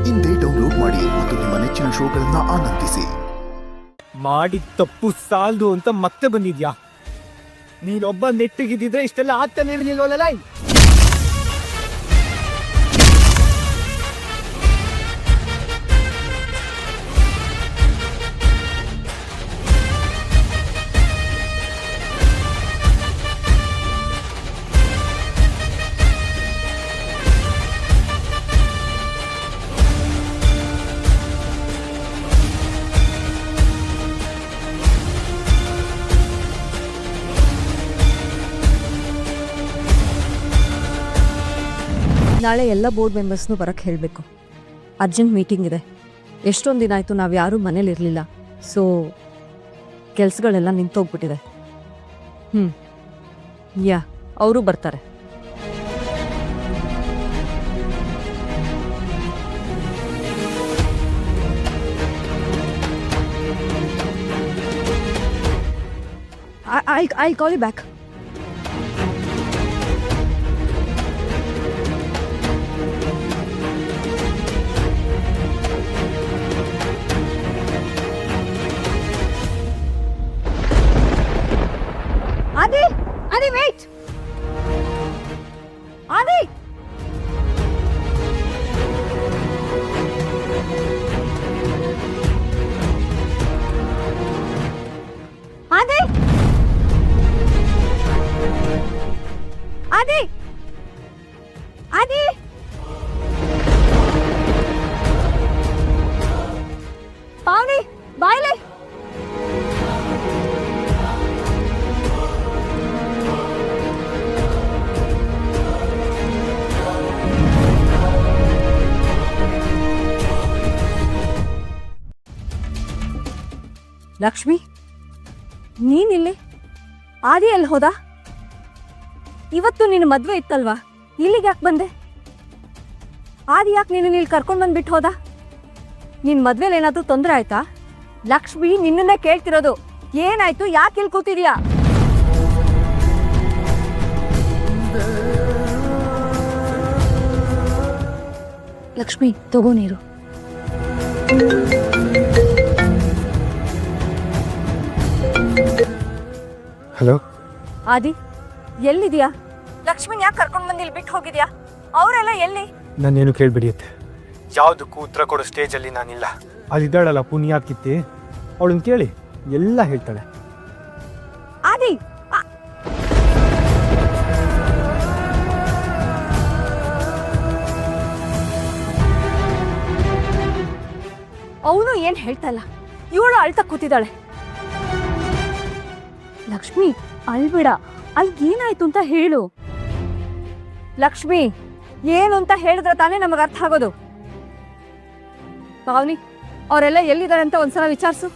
ಇಂದೇ ಡೌನ್ಲೋಡ್ ಮಾಡಿ ಮತ್ತು ನಿಮ್ಮ ನೆಚ್ಚಿನ ಶೋಗಳನ್ನ ಆನಂದಿಸಿ. ಮಾಡಿದ ತಪ್ಪು ಸಾಲದು ಅಂತ ಮತ್ತೆ ಬಂದಿದ್ಯಾ? ನೀನೊಬ್ಬ ನೆಟ್ಟಿಗಿದ್ದಿದ್ರೆ ಇಷ್ಟೆಲ್ಲ ಆಗ್ತಾನೆ ಇರಲಿಲ್ವಲ್ಲ. ನಾಳೆ ಎಲ್ಲ ಬೋರ್ಡ್ ಮೆಂಬರ್ಸ್ನೂ ಬರೋಕ್ಕೆ ಹೇಳಬೇಕು. ಅರ್ಜೆಂಟ್ ಮೀಟಿಂಗ್ ಇದೆ. ಎಷ್ಟೊಂದು ದಿನ ಆಯಿತು ನಾವು ಯಾರೂ ಮನೇಲಿರಲಿಲ್ಲ. ಸೊ ಕೆಲಸಗಳೆಲ್ಲ ನಿಂತೋಗ್ಬಿಟ್ಟಿದೆ. ಯಾ ಅವರು ಬರ್ತಾರೆ. I'll call you back. Adi, wait! Adi! Adi! Adi! Adi! Pavni, baile! Lakshmi, ನೀನಿಲ್ಲಿ? ಆದಿ ಎಲ್ಲಿ ಹೋದ? ಇವತ್ತು ನಿನ್ನ ಮದುವೆ ಇತ್ತಲ್ವಾ, ಇಲ್ಲಿಗೆ ಯಾಕೆ ಬಂದೆ? ಆದಿ ಯಾಕೆ ನೀನು ಇಲ್ಲಿ ಕರ್ಕೊಂಡು ಬಂದ್ಬಿಟ್ಟು ಹೋದ? ನಿನ್ನ ಮದುವೆಲಿ ಏನಾದರೂ ತೊಂದರೆ ಆಯ್ತಾ? ಲಕ್ಷ್ಮಿ, ನಿನ್ನನ್ನೇ ಕೇಳ್ತಿರೋದು. ಏನಾಯ್ತು? ಯಾಕೆ ಇಲ್ಲಿ ಕೂತಿದ್ಯಾ? ಲಕ್ಷ್ಮಿ, ತಗೋ ನೀರು. ಹಲೋ ಆದಿ, ಎಲ್ಲಿದ್ಯಾ? ಲಕ್ಷ್ಮಿನ್ ಯಾಕೆ ಕರ್ಕೊಂಡು ಬಂದು ಇಲ್ಲಿ ಬಿಟ್ಟು ಹೋಗಿದ್ಯಾ? ಅವರೆಲ್ಲ ಎಲ್ಲಿ? ನಾನೇನು ಕೇಳ್ಬಿಡಿಯತ್ತೆ. ಯಾವುದಕ್ಕೂ ಉತ್ತರ ಕೊಡೋ ಸ್ಟೇಜಲ್ಲಿ ನಾನಿಲ್ಲ. ಅಲ್ಲಿದ್ದಾಳಲ್ಲ ಪುಣ್ಯಾತ್ಕಿತ್ತಿ, ಅವಳನ್ನ ಕೇಳಿ ಎಲ್ಲ ಹೇಳ್ತಾಳೆ. ಆದಿ, ಅವನು ಏನ್ ಹೇಳ್ತಾ ಇಲ್ಲ, ಇವಳು ಅಳ್ತಾ ಕೂತಿದ್ದಾಳೆ. ಲಕ್ಷ್ಮಿ, ಅಳ್ಬೇಡ. ಅಲ್ಲಿ ಏನಾಯ್ತು ಅಂತ ಹೇಳು. ಲಕ್ಷ್ಮಿ, ಏನು ಅಂತ ಹೇಳಿದ್ರೆ ತಾನೇ ನಮಗೆ ಅರ್ಥ ಆಗೋದು. ಪಾವನಿ, ಅವರೆಲ್ಲ ಎಲ್ಲಿದ್ದಾರೆ ಅಂತ ಒಂದ್ಸಲ ವಿಚಾರಿಸು.